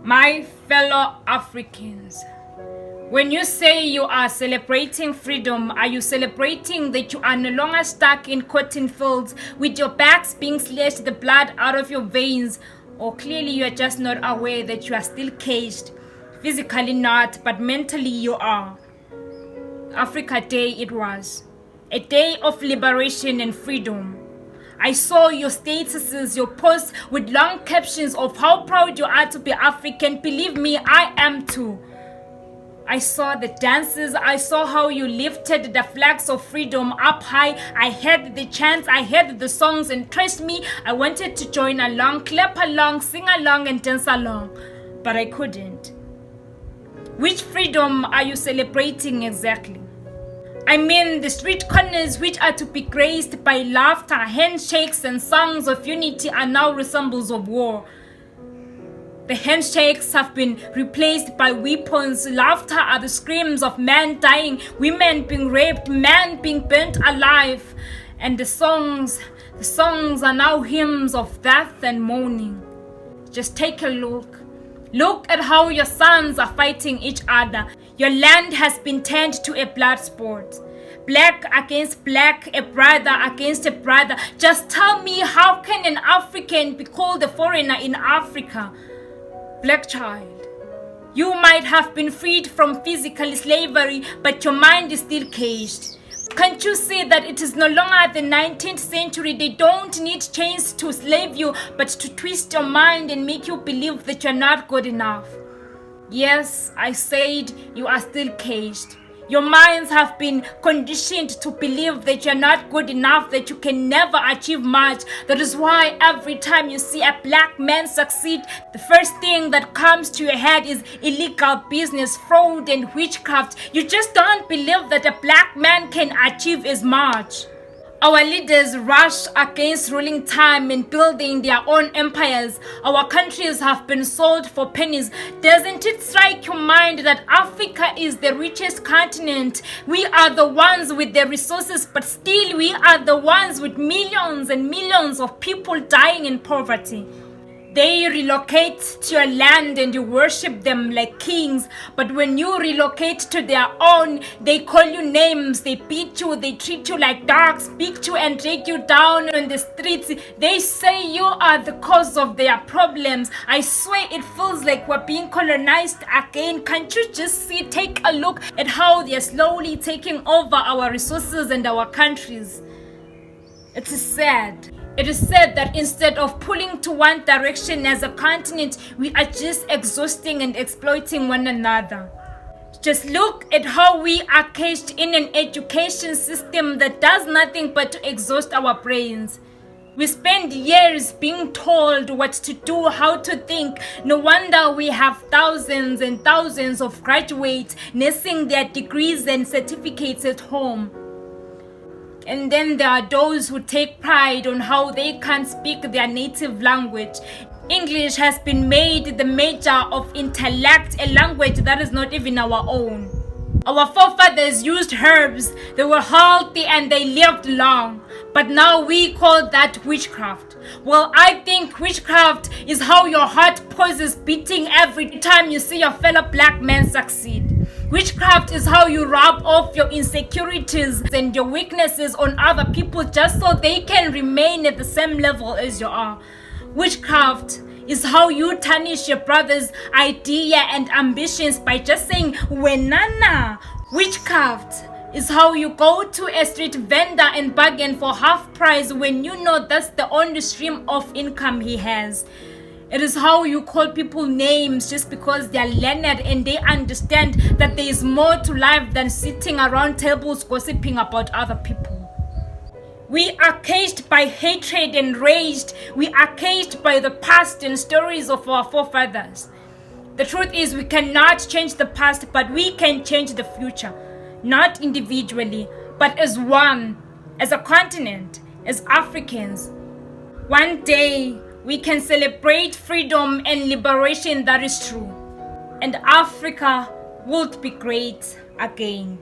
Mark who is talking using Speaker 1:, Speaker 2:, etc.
Speaker 1: My fellow Africans, when you say you are celebrating freedom, are you celebrating that you are no longer stuck in cotton fields with your backs being slashed, the blood out of your veins? Or clearly you are just not aware that you are still caged? Physically not, but mentally you are. Africa Day it was. A day of liberation and freedom. I saw your statuses, your posts with long captions of how proud you are to be African. Believe me, I am too. I saw the dances, I saw how you lifted the flags of freedom up high. I heard the chants, I heard the songs, and trust me, I wanted to join along, clap along, sing along, and dance along. But I couldn't. Which freedom are you celebrating exactly? I mean the street corners which are to be graced by laughter, handshakes, and songs of unity are now resembles of war. The handshakes have been replaced by weapons. Laughter are the screams of men dying, women being raped, men being burnt alive. And the songs are now hymns of death and mourning. Just take a look. Look at how your sons are fighting each other. Your land has been turned to a blood sport. Black against black, a brother against a brother. Just tell me, how can an African be called a foreigner in Africa? Black child, you might have been freed from physical slavery, but your mind is still caged. Can't you see that it is no longer the 19th century? They don't need chains to slave you, but to twist your mind and make you believe that you're not good enough. Yes, I said you are still caged. Your minds have been conditioned to believe that you're not good enough, that you can never achieve much. That is why every time you see a black man succeed, the first thing that comes to your head is illegal business, fraud, and witchcraft. You just don't believe that a black man can achieve as much. Our leaders rush against ruling time and building their own empires. Our countries have been sold for pennies. Doesn't it strike your mind that Africa is the richest continent? We are the ones with the resources, but still we are the ones with millions and millions of people dying in poverty. They relocate to your land and you worship them like kings. But when you relocate to their own, they call you names, they beat you, they treat you like dogs, beat you and drag you down on the streets. They say you are the cause of their problems. I swear it feels like we're being colonized again. Can't you just see, take a look at how they're slowly taking over our resources and our countries? It is sad. It is said that instead of pulling to one direction as a continent, we are just exhausting and exploiting one another. Just look at how we are caged in an education system that does nothing but to exhaust our brains. We spend years being told what to do, how to think. No wonder we have thousands and thousands of graduates nursing their degrees and certificates at home. And then there are those who take pride on how they can't speak their native language. English has been made the measure of intellect, a language that is not even our own. Our forefathers used herbs, they were healthy and they lived long. But now we call that witchcraft. Well, I think witchcraft is how your heart pauses beating every time you see your fellow black man succeed. Witchcraft is how you rub off your insecurities and your weaknesses on other people just so they can remain at the same level as you are. Witchcraft is how you tarnish your brother's idea and ambitions by just saying wenana. Witchcraft is how you go to a street vendor and bargain for half price when you know that's the only stream of income he has. It is how you call people names just because they are learned and they understand that there is more to life than sitting around tables gossiping about other people. We are caged by hatred and rage. We are caged by the past and stories of our forefathers. The truth is we cannot change the past, but we can change the future. Not individually, but as one, as a continent, as Africans. One day, we can celebrate freedom and liberation that is true. And Africa would be great again.